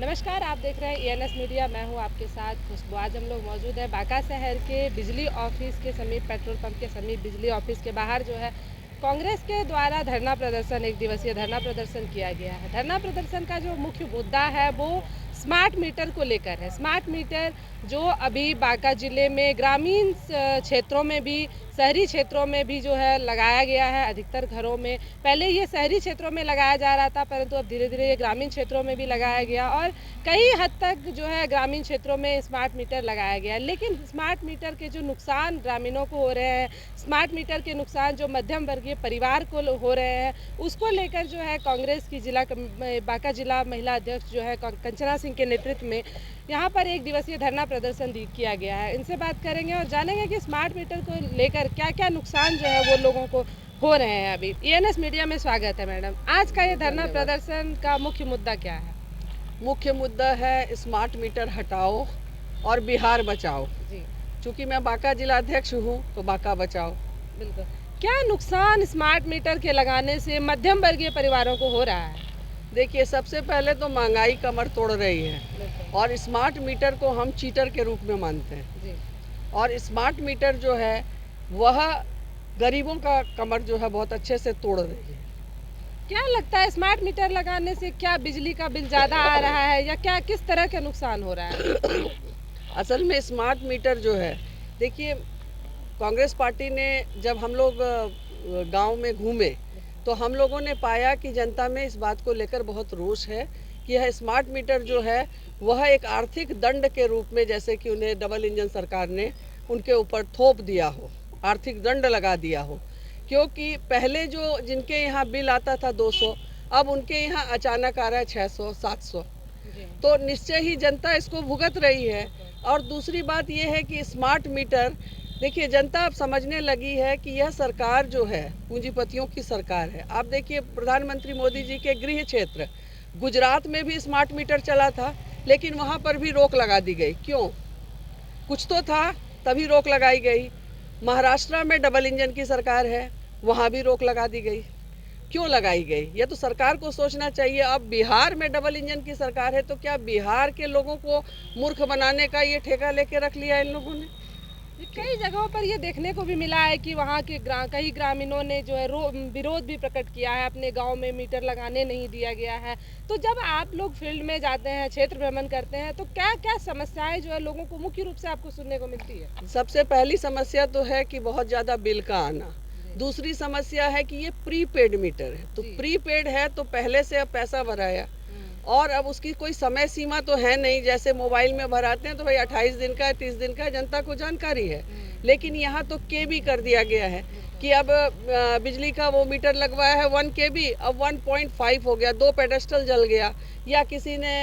नमस्कार, आप देख रहे हैं ENS मीडिया। मैं हूं आपके साथ खुशबू। आज हम लोग मौजूद है बांका शहर के बिजली ऑफिस के समीप, पेट्रोल पंप के समीप बिजली ऑफिस के बाहर जो है कांग्रेस के द्वारा धरना प्रदर्शन, एक दिवसीय धरना प्रदर्शन किया गया है। धरना प्रदर्शन का जो मुख्य मुद्दा है वो स्मार्ट मीटर को लेकर है। स्मार्ट मीटर जो अभी बांका जिले में ग्रामीण क्षेत्रों में भी, शहरी क्षेत्रों में भी जो है लगाया गया है। अधिकतर घरों में पहले ये शहरी क्षेत्रों में लगाया जा रहा था, परंतु अब धीरे धीरे ये ग्रामीण क्षेत्रों में भी लगाया गया और कई हद तक जो है ग्रामीण क्षेत्रों में स्मार्ट मीटर लगाया गया है। लेकिन स्मार्ट मीटर के जो नुकसान ग्रामीणों को हो रहे हैं, स्मार्ट मीटर के नुकसान जो मध्यम वर्गीय परिवार को हो रहे हैं, उसको लेकर जो है कांग्रेस की बांका जिला महिला अध्यक्ष जो है कंचना सिंह के नेतृत्व में यहाँ पर एक दिवसीय धरना प्रदर्शन किया गया है। इनसे बात करेंगे और जानेंगे कि स्मार्ट मीटर को लेकर क्या क्या नुकसान जो है वो लोगों को हो रहे हैं। अभी ENS मीडिया में स्वागत है मैडम। आज का ये धरना प्रदर्शन का मुख्य मुद्दा क्या है? मुख्य मुद्दा है स्मार्ट मीटर हटाओ और बिहार बचाओ। जी, चूँकि मैं बांका जिला अध्यक्ष हूँ तो बांका बचाओ। बिल्कुल। क्या नुकसान स्मार्ट मीटर के लगाने से मध्यम वर्गीय परिवारों को हो रहा है? देखिए, सबसे पहले तो महंगाई कमर तोड़ रही है और स्मार्ट मीटर को हम चीटर के रूप में मानते हैं। जी, और स्मार्ट मीटर जो है वह गरीबों का कमर जो है बहुत अच्छे से तोड़ रही है। क्या लगता है स्मार्ट मीटर लगाने से क्या बिजली का बिल ज़्यादा आ रहा है या क्या किस तरह के नुकसान हो रहा है? असल में स्मार्ट मीटर जो है, देखिए, कांग्रेस पार्टी ने जब हम लोग गांव में घूमे तो हम लोगों ने पाया कि जनता में इस बात को लेकर बहुत रोष है कि यह स्मार्ट मीटर जो है वह एक आर्थिक दंड के रूप में, जैसे कि उन्हें डबल इंजन सरकार ने उनके ऊपर थोप दिया हो, आर्थिक दंड लगा दिया हो। क्योंकि पहले जो जिनके यहाँ बिल आता था 200, अब उनके यहाँ अचानक आ रहा है 600 700, तो निश्चय ही जनता इसको भुगत रही है। और दूसरी बात यह है कि स्मार्ट मीटर, देखिए, जनता अब समझने लगी है कि यह सरकार जो है पूंजीपतियों की सरकार है। आप देखिए, प्रधानमंत्री मोदी जी के गृह क्षेत्र गुजरात में भी स्मार्ट मीटर चला था, लेकिन वहाँ पर भी रोक लगा दी गई। क्यों? कुछ तो था, तभी रोक लगाई गई। महाराष्ट्र में डबल इंजन की सरकार है, वहाँ भी रोक लगा दी गई। क्यों लगाई गई? यह तो सरकार को सोचना चाहिए। अब बिहार में डबल इंजन की सरकार है तो क्या बिहार के लोगों को मूर्ख बनाने का ये ठेका लेके रख लिया इन लोगों ने? कई जगहों पर ये देखने को भी मिला है कि वहाँ के कई ग्रामीणों ने जो है विरोध भी प्रकट किया है, अपने गांव में मीटर लगाने नहीं दिया गया है। तो जब आप लोग फील्ड में जाते हैं, क्षेत्र भ्रमण करते हैं, तो क्या क्या समस्याएं जो है लोगों को मुख्य रूप से आपको सुनने को मिलती है? सबसे पहली समस्या तो है कि बहुत ज़्यादा बिल का आना। दूसरी समस्या है कि ये प्रीपेड मीटर है, तो प्रीपेड है तो पहले से अब पैसा भराया और अब उसकी कोई समय सीमा तो है नहीं। जैसे मोबाइल में भराते हैं तो भाई 28 दिन का है, 30 दिन का है, जनता को जानकारी है। लेकिन यहाँ तो KB कर दिया गया है कि अब बिजली का वो मीटर लगवाया है 1 KB, अब 1.5 हो गया, 2 पेडेस्टल जल गया, या किसी ने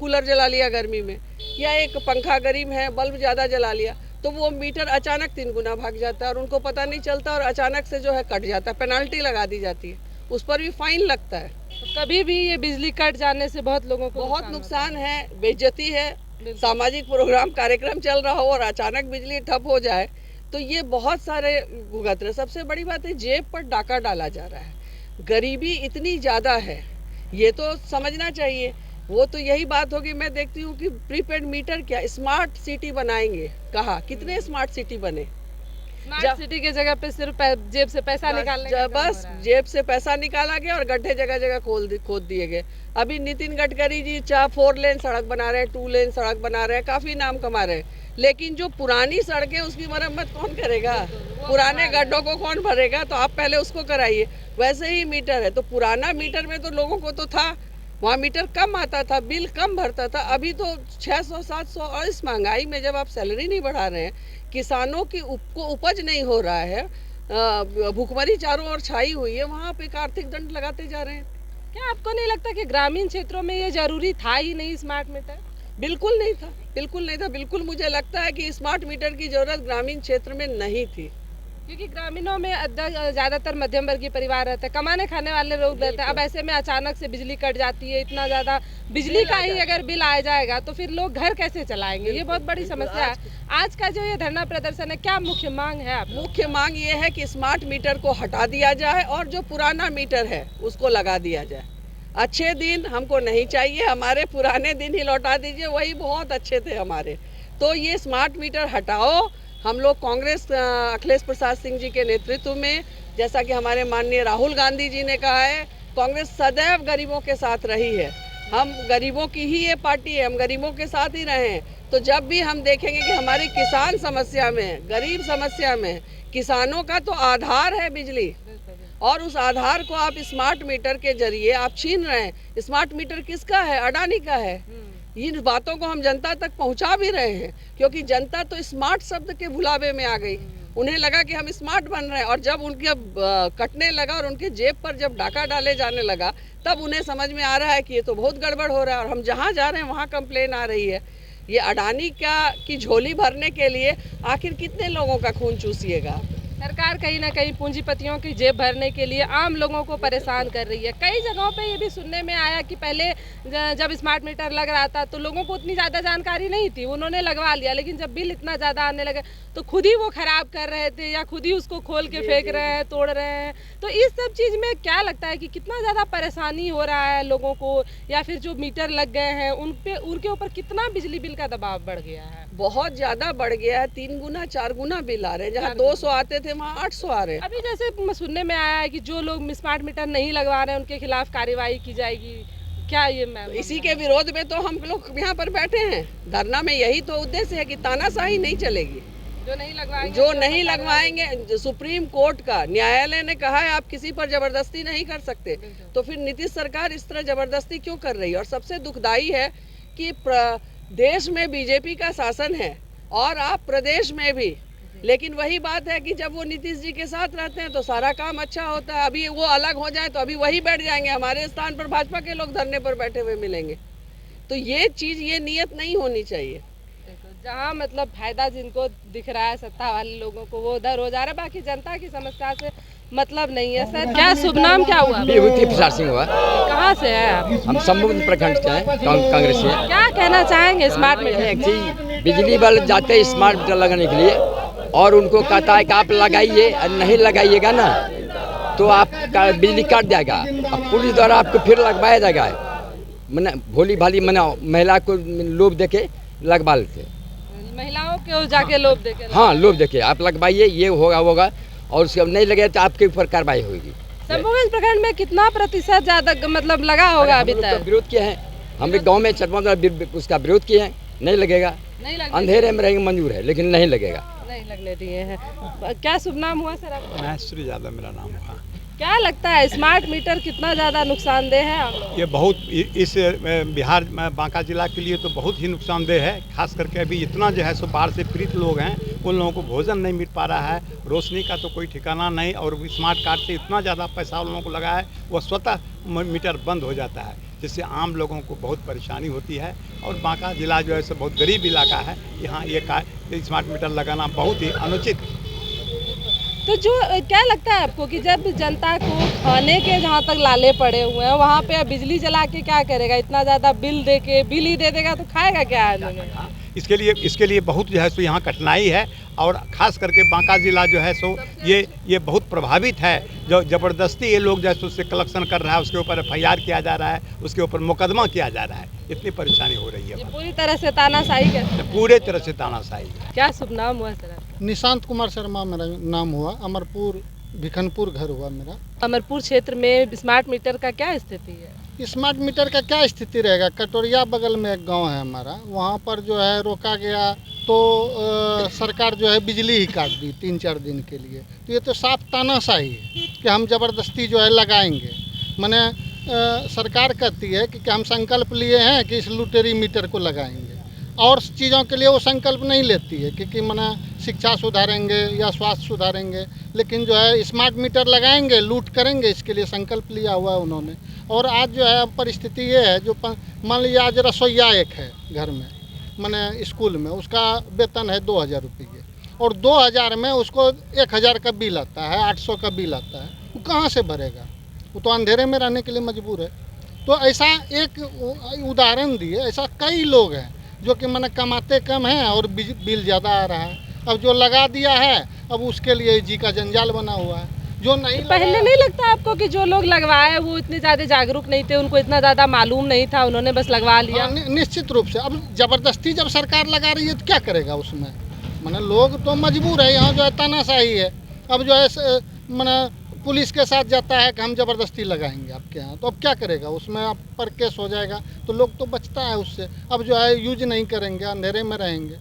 कूलर जला लिया गर्मी में, या एक पंखा गरीब है बल्ब ज़्यादा जला लिया, तो वो मीटर अचानक 3 गुना भाग जाता है और उनको पता नहीं चलता और अचानक से जो है कट जाता है, पेनल्टी लगा दी जाती है, उस पर भी फाइन लगता है। तो कभी भी ये बिजली कट जाने से बहुत लोगों को बहुत नुकसान है, बेइज्जती है। सामाजिक प्रोग्राम कार्यक्रम चल रहा हो और अचानक बिजली ठप हो जाए तो ये बहुत सारे भुगत रहे। सबसे बड़ी बात है, जेब पर डाका डाला जा रहा है। गरीबी इतनी ज़्यादा है, ये तो समझना चाहिए। वो तो यही बात होगी। मैं देखती हूँ कि प्रीपेड मीटर क्या, स्मार्ट सिटी बनाएंगे, कहा कितने स्मार्ट सिटी बने? स्मार्ट सिटी के जगह पे सिर्फ जेब से पैसा निकालने का बस जेब से पैसा निकाला गया और गड्ढे जगह जगह खोद दिए गए। अभी नितिन गडकरी जी 4 लेन सड़क बना रहे हैं, 2 लेन सड़क बना रहे हैं, काफी नाम कमा रहे हैं। लेकिन जो पुरानी सड़कें उसकी मरम्मत कौन करेगा? पुराने गड्ढों को कौन भरेगा? तो आप पहले उसको कराइए। वैसे ही मीटर है तो पुराना मीटर में तो लोगों को तो था, वहाँ मीटर कम आता था, बिल कम भरता था। अभी तो 600 700, और इस महंगाई में जब आप सैलरी नहीं बढ़ा रहे हैं, किसानों की को उपज नहीं हो रहा है, भूखमरी चारों ओर छाई हुई है, वहाँ पे एक आर्थिक दंड लगाते जा रहे हैं। क्या आपको नहीं लगता कि ग्रामीण क्षेत्रों में ये जरूरी था ही नहीं स्मार्ट मीटर? बिल्कुल नहीं था, बिल्कुल नहीं था। बिल्कुल मुझे लगता है कि स्मार्ट मीटर की जरूरत ग्रामीण क्षेत्र में नहीं थी, क्योंकि ग्रामीणों में ज्यादातर मध्यम वर्गीय परिवार रहते हैं, कमाने खाने वाले लोग रहते हैं। अब ऐसे में अचानक से बिजली कट जाती है, इतना ज्यादा बिजली का ही अगर बिल आ जाएगा तो फिर लोग घर कैसे चलाएंगे? ये बहुत बड़ी समस्या है। आज का जो ये धरना प्रदर्शन है, क्या मुख्य मांग है आपकी? मुख्य मांग ये है कि स्मार्ट मीटर को हटा दिया जाए और जो पुराना मीटर है उसको लगा दिया जाए। अच्छे दिन हमको नहीं चाहिए, हमारे पुराने दिन ही लौटा दीजिए, वही बहुत अच्छे थे हमारे। तो ये स्मार्ट मीटर हटाओ। हम लोग कांग्रेस अखिलेश प्रसाद सिंह जी के नेतृत्व में, जैसा कि हमारे माननीय राहुल गांधी जी ने कहा है, कांग्रेस सदैव गरीबों के साथ रही है। हम गरीबों की ही ये पार्टी है, हम गरीबों के साथ ही रहे हैं। तो जब भी हम देखेंगे कि हमारी किसान समस्या में, गरीब समस्या में, किसानों का तो आधार है बिजली, और उस आधार को आप स्मार्ट मीटर के जरिए आप छीन रहे हैं। स्मार्ट मीटर किसका है? अडानी का है। इन बातों को हम जनता तक पहुंचा भी रहे हैं, क्योंकि जनता तो स्मार्ट शब्द के भुलावे में आ गई। उन्हें लगा कि हम स्मार्ट बन रहे हैं, और जब उनके कटने लगा और उनके जेब पर जब डाका डाले जाने लगा, तब उन्हें समझ में आ रहा है कि ये तो बहुत गड़बड़ हो रहा है, और हम जहाँ जा रहे हैं वहाँ कंप्लेन आ रही है। ये अडानी की झोली भरने के लिए आखिर कितने लोगों का खून चूसिएगा? सरकार कहीं ना कहीं पूंजीपतियों की जेब भरने के लिए आम लोगों को परेशान कर रही है। कई जगहों पे ये भी सुनने में आया कि पहले जब स्मार्ट मीटर लग रहा था तो लोगों को उतनी ज़्यादा जानकारी नहीं थी, उन्होंने लगवा लिया, लेकिन जब बिल इतना ज़्यादा आने लगे तो खुद ही वो ख़राब कर रहे थे या खुद ही उसको खोल के फेंक रहे हैं, तोड़ रहे हैं। तो इस सब चीज़ में क्या लगता है कि कितना ज़्यादा परेशानी हो रहा है लोगों को, या फिर जो मीटर लग गए हैं उनके ऊपर कितना बिजली बिल का दबाव बढ़ गया है? बहुत ज़्यादा बढ़ गया है, 3 गुना 4 गुना बिल आ रहे हैं। जहाँ 200 आते थे वहाँ 800 आ रहे हैं। अभी जैसे सुनने में आया है कि जो लोग स्मार्ट मीटर नहीं लगवा रहे हैं उनके खिलाफ कार्रवाई की जाएगी, क्या ये मैम? इसी के विरोध में तो हम लोग यहाँ पर बैठे हैं धरना में। यही तो उद्देश्य है कि तानाशाही नहीं चलेगी। जो नहीं लगवाएंगे, सुप्रीम कोर्ट का न्यायालय ने कहा है आप किसी पर जबरदस्ती नहीं कर सकते, तो फिर नीतीश सरकार इस तरह जबरदस्ती क्यों कर रही है? और सबसे दुखदाई है कि देश में बीजेपी का शासन है और आप प्रदेश में भी, लेकिन वही बात है कि जब वो नीतीश जी के साथ रहते हैं तो सारा काम अच्छा होता है। अभी वो अलग हो जाए तो अभी वही बैठ जाएंगे, हमारे स्थान पर भाजपा के लोग धरने पर बैठे हुए मिलेंगे। तो ये चीज़, ये नियत नहीं होनी चाहिए। जहाँ मतलब फायदा जिनको दिख रहा है सत्ता वाले लोगों को, वो उधर हो जा रहा है, बाकी जनता की समस्या से मतलब नहीं है। सर क्या शुभ नाम क्या हुआ? विभूति प्रसाद सिंह हुआ। कहाँ से है आप? हम सम्मुख प्रखंड से हैं, कांग्रेस से। क्या कहना चाहेंगे स्मार्ट मीटर? बिजली वाले जाते हैं स्मार्ट मीटर लगाने के लिए, और उनको कहता है कि आप लगाइए, और नहीं लगाइएगा ना तो आपका बिजली काट जाएगा। अब पुलिस द्वारा आपको फिर लगवाया जाएगा। मैंने भोली भाली मैंने महिला को लोभ देके लगवा लेते, महिलाओं को जाके लोभ देके? हाँ, लोभ देके आप लगवाइए, ये होगा, और उसके नहीं लगे तो आपके ऊपर कार्रवाई होगी। सम्मुख प्रखंड में कितना प्रतिशत ज्यादा मतलब लगा होगा अभी तक? विरोध किए हैं हमने गाँव में, चरपा उसका विरोध किए हैं, नहीं लगेगा। अंधेरे में रहेंगे मंजूर है, लेकिन नहीं लगेगा। नहीं लगने दिए हैं। क्या शुभ नाम हुआ सर आपका? महेश्वरी यादव मेरा नाम हुआ। क्या लगता है स्मार्ट मीटर कितना ज़्यादा नुकसानदेह है आप लोग? ये बहुत इस बिहार में बांका जिला के लिए तो बहुत ही नुकसानदेह है। खास करके अभी इतना जो है सो बाढ़ से पीड़ित लोग हैं, उन लोगों को भोजन नहीं मिल पा रहा है, रोशनी का तो कोई ठिकाना नहीं, और स्मार्ट कार्ड से इतना ज़्यादा पैसा उन लोगों को लगा है, वह स्वतः मीटर बंद हो जाता है, जिससे आम लोगों को बहुत परेशानी होती है। और बांका जिला जो है सो बहुत गरीब इलाका है, यहाँ ये स्मार्ट मीटर लगाना बहुत ही अनुचित। तो जो क्या लगता है आपको कि जब जनता को खाने के जहाँ तक लाले पड़े हुए हैं, वहाँ पे बिजली जला के क्या करेगा? इतना ज़्यादा बिल ही दे देगा तो खाएगा क्या आदमी? इसके लिए बहुत जो है सो यहाँ कठिनाई है, और ख़ास करके बांका ज़िला जो है सो ये बहुत प्रभावित है। जो ज़बरदस्ती ये लोग जो है सो उससे कलेक्शन कर रहा है, उसके ऊपर FIR किया जा रहा है, उसके ऊपर मुकदमा किया जा रहा है, इतनी परेशानी हो रही है। पूरी तरह से तानाशाही है। पूरे तरह से तानाशाही। क्या शुभ नाम हुआ सर आपका? निशांत कुमार शर्मा मेरा नाम हुआ। अमरपुर भिखनपुर घर हुआ मेरा। अमरपुर क्षेत्र में स्मार्ट मीटर का क्या स्थिति है? स्मार्ट मीटर का क्या स्थिति रहेगा? कटोरिया बगल में एक गांव है हमारा, वहां पर जो है रोका गया तो सरकार जो है बिजली ही काट दी 3-4 दिन के लिए। तो ये तो साफ तानाशाही है कि हम ज़बरदस्ती जो है लगाएंगे। मैंने सरकार कहती है कि हम संकल्प लिए हैं कि इस लुटेरी मीटर को लगाएंगे, और चीज़ों के लिए वो संकल्प नहीं लेती है कि मना शिक्षा सुधारेंगे या स्वास्थ्य सुधारेंगे, लेकिन जो है स्मार्ट मीटर लगाएंगे, लूट करेंगे, इसके लिए संकल्प लिया हुआ है उन्होंने। और आज जो है परिस्थिति ये है, जो मान लीजिए आज रसोईया एक है घर में, मैंने स्कूल में, उसका वेतन है 2000 रुपये, और 2000 में उसको 1000 का बिल आता है, 800 का बिल आता है, वो कहाँ से भरेगा? वो तो अंधेरे में रहने के लिए मजबूर है। तो ऐसा एक उदाहरण दिए, ऐसा कई लोग हैं जो कि मैंने कमाते कम हैं और बिल ज़्यादा आ रहा है। अब जो लगा दिया है, अब उसके लिए जी का जंजाल बना हुआ है। जो नहीं पहले लगाया- नहीं लगता आपको कि जो लोग लगवाए वो इतने ज़्यादा जागरूक नहीं थे, उनको इतना ज़्यादा मालूम नहीं था, उन्होंने बस लगवा लिया? हाँ, निश्चित रूप से। अब जबरदस्ती जब सरकार लगा रही है तो क्या करेगा उसमें? माने लोग तो मजबूर है, यहाँ जो है तानाशाही है। अब जो है माने पुलिस के साथ जाता है कि हम ज़बरदस्ती लगाएंगे आपके यहाँ, तो अब क्या करेगा उसमें? आप पर केस हो जाएगा तो लोग तो बचता है उससे। अब जो है यूज नहीं करेंगे, अंधेरे में रहेंगे।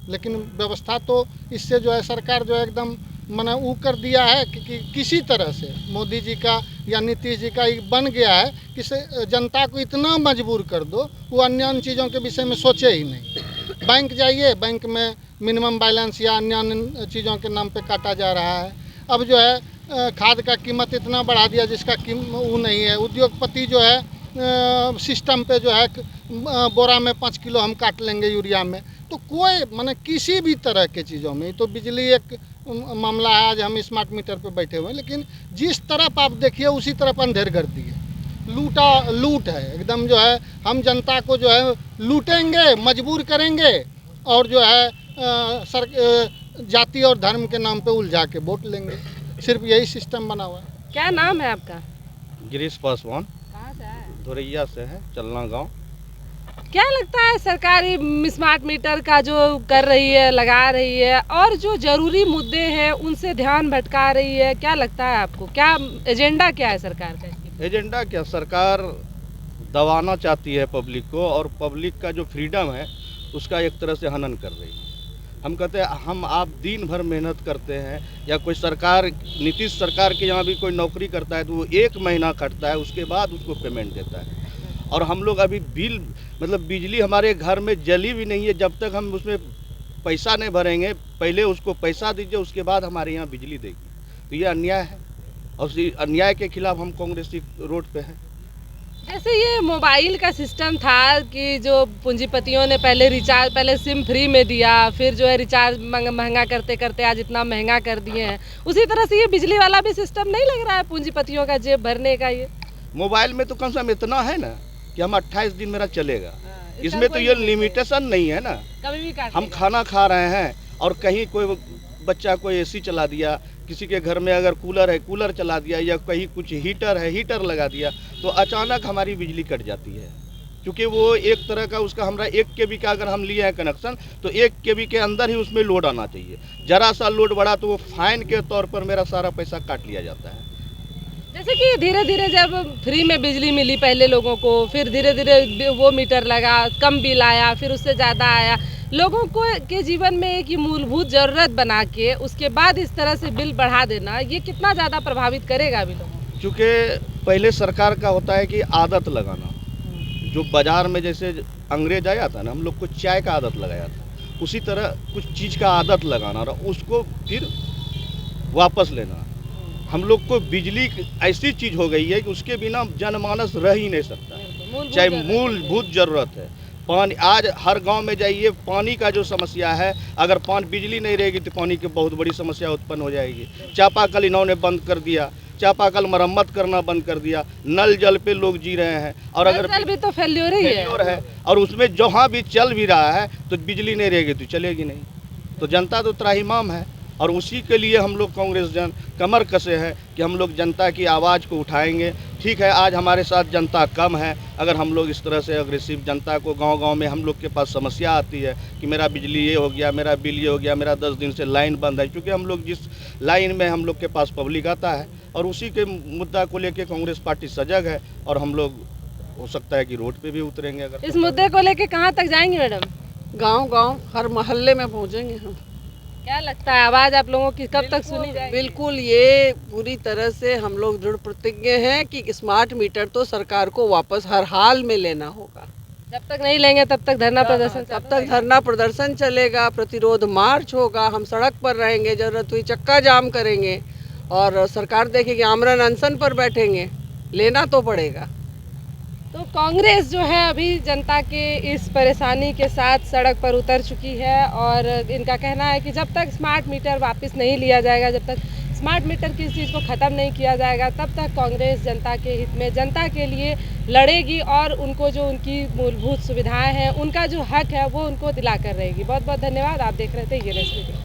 लेकिन व्यवस्था तो इससे जो है सरकार जो है एकदम माने वो कर दिया है कि किसी तरह से मोदी जी का या नीतीश जी का ये बन गया है कि जनता को इतना मजबूर कर दो, वो अन्य चीज़ों के विषय में सोचे ही नहीं। बैंक जाइए, बैंक में मिनिमम बैलेंस या अन्य चीज़ों के नाम पे काटा जा रहा है। अब जो है खाद का कीमत इतना बढ़ा दिया जिसका वो नहीं है। उद्योगपति जो है सिस्टम पे जो है बोरा में 5 किलो हम काट लेंगे यूरिया में। तो कोई माने किसी भी तरह के चीज़ों में, तो बिजली एक मामला है, आज हम स्मार्ट मीटर पे बैठे हुए हैं, लेकिन जिस तरफ आप देखिए उसी तरफ अंधेर कर दिए। लूट है एकदम। जो है हम जनता को जो है लूटेंगे, मजबूर करेंगे और जो है जाति और धर्म के नाम पे उलझा के वोट लेंगे। सिर्फ यही सिस्टम बना हुआ है। क्या नाम है आपका? गिरीश पासवान, कहाँ से है? धोरैया से है, चलना गांव। क्या लगता है सरकारी स्मार्ट मीटर का जो कर रही है, लगा रही है, और जो जरूरी मुद्दे हैं उनसे ध्यान भटका रही है? क्या लगता है आपको, क्या एजेंडा क्या है सरकार का? एजेंडा क्या, सरकार दबाना चाहती है पब्लिक को, और पब्लिक का जो फ्रीडम है उसका एक तरह से हनन कर रही है। हम कहते हैं हम आप दिन भर मेहनत करते हैं, या कोई सरकार, नीतीश सरकार के यहाँ भी कोई नौकरी करता है तो वो 1 महीना खटता है, उसके बाद उसको पेमेंट देता है। और हम लोग अभी बिल मतलब बिजली हमारे घर में जली भी नहीं है, जब तक हम उसमें पैसा नहीं भरेंगे। पहले उसको पैसा दीजिए, उसके बाद हमारे यहाँ बिजली देगी। तो ये अन्याय है, और इस अन्याय के खिलाफ हम कांग्रेसी रोड पे हैं। जैसे ये मोबाइल का सिस्टम था कि जो पूंजीपतियों ने पहले सिम फ्री में दिया, फिर जो है रिचार्ज महंगा करते करते आज इतना महंगा कर दिए हैं, उसी तरह से ये बिजली वाला भी सिस्टम नहीं लग रहा है पूंजीपतियों का जेब भरने का? ये मोबाइल में तो कम से कम इतना है ना कि हम 28 दिन मेरा चलेगा। इसमें तो ये लिमिटेशन नहीं है ना। कभी भी काट हम खाना खा रहे हैं और कहीं कोई बच्चा कोई एसी चला दिया, किसी के घर में अगर कूलर है कूलर चला दिया, या कहीं कुछ हीटर है हीटर लगा दिया, तो अचानक हमारी बिजली कट जाती है। क्योंकि वो एक तरह का उसका हमारा 1 kb का अगर हम लिए हैं कनेक्शन, तो 1 kb के अंदर ही उसमें लोड आना चाहिए। ज़रा सा लोड बढ़ा तो वो फाइन के तौर पर मेरा सारा पैसा काट लिया जाता है। जैसे कि धीरे धीरे जब फ्री में बिजली मिली पहले लोगों को, फिर धीरे धीरे वो मीटर लगा, कम बिल आया, फिर उससे ज़्यादा आया, लोगों को के जीवन में एक मूलभूत ज़रूरत बना के उसके बाद इस तरह से बिल बढ़ा देना, ये कितना ज़्यादा प्रभावित करेगा अभी लोगों को? क्योंकि पहले सरकार का होता है कि आदत लगाना। जो बाज़ार में जैसे अंग्रेज आया था ना, हम लोग को चाय का आदत लगाया था, उसी तरह कुछ चीज़ का आदत लगाना और उसको फिर वापस लेना। हम लोग को बिजली ऐसी चीज़ हो गई है कि उसके बिना जनमानस रह ही नहीं सकता, चाहे मूलभूत ज़रूरत है। पानी, आज हर गांव में जाइए, पानी का जो समस्या है, अगर बिजली नहीं रहेगी तो पानी की बहुत बड़ी समस्या उत्पन्न हो जाएगी। चापाकल इन्होंने बंद कर दिया, चापाकल मरम्मत करना बंद कर दिया, नल जल पे लोग जी रहे हैं। और अगर नल भी तो फेल्योर ही है, और उसमें जहाँ भी चल भी रहा है तो बिजली नहीं रहेगी तो चलेगी नहीं। तो जनता तो त्राहिमाम है, और उसी के लिए हम लोग कांग्रेस जन कमर कसे हैं कि हम लोग जनता की आवाज़ को उठाएंगे। ठीक है, आज हमारे साथ जनता कम है, अगर हम लोग इस तरह से अग्रेसिव जनता को गांव-गांव में हम लोग के पास समस्या आती है कि मेरा बिजली ये हो गया, मेरा बिल ये हो गया, मेरा 10 दिन से लाइन बंद है, क्योंकि हम लोग जिस लाइन में हम लोग के पास पब्लिक आता है, और उसी के मुद्दा को लेकर कांग्रेस पार्टी सजग है, और हम लोग हो सकता है कि रोड पे भी उतरेंगे। अगर इस मुद्दे को लेकर कहाँ तक जाएंगे मैडम? गांव-गांव हर मोहल्ले में पहुंचेंगे हम। क्या लगता है आवाज़ आप लोगों की कब तक सुनी जाएगी? बिल्कुल, ये पूरी तरह से हम लोग दृढ़ प्रतिज्ञ हैं कि स्मार्ट मीटर तो सरकार को वापस हर हाल में लेना होगा। जब तक नहीं लेंगे तब तक धरना प्रदर्शन तब तक धरना प्रदर्शन चलेगा, प्रतिरोध मार्च होगा, हम सड़क पर रहेंगे, जरूरत हुई चक्का जाम करेंगे, और सरकार देखेगी आमरण अनशन पर बैठेंगे। लेना तो पड़ेगा। तो कांग्रेस जो है अभी जनता के इस परेशानी के साथ सड़क पर उतर चुकी है, और इनका कहना है कि जब तक स्मार्ट मीटर वापस नहीं लिया जाएगा, जब तक स्मार्ट मीटर की इस चीज़ को ख़त्म नहीं किया जाएगा, तब तक कांग्रेस जनता के हित में, जनता के लिए लड़ेगी, और उनको जो उनकी मूलभूत सुविधाएं हैं, उनका जो हक है वो उनको दिलाकर रहेगी। बहुत बहुत धन्यवाद। आप देख रहे थे ये न्यूज़ मीडिया।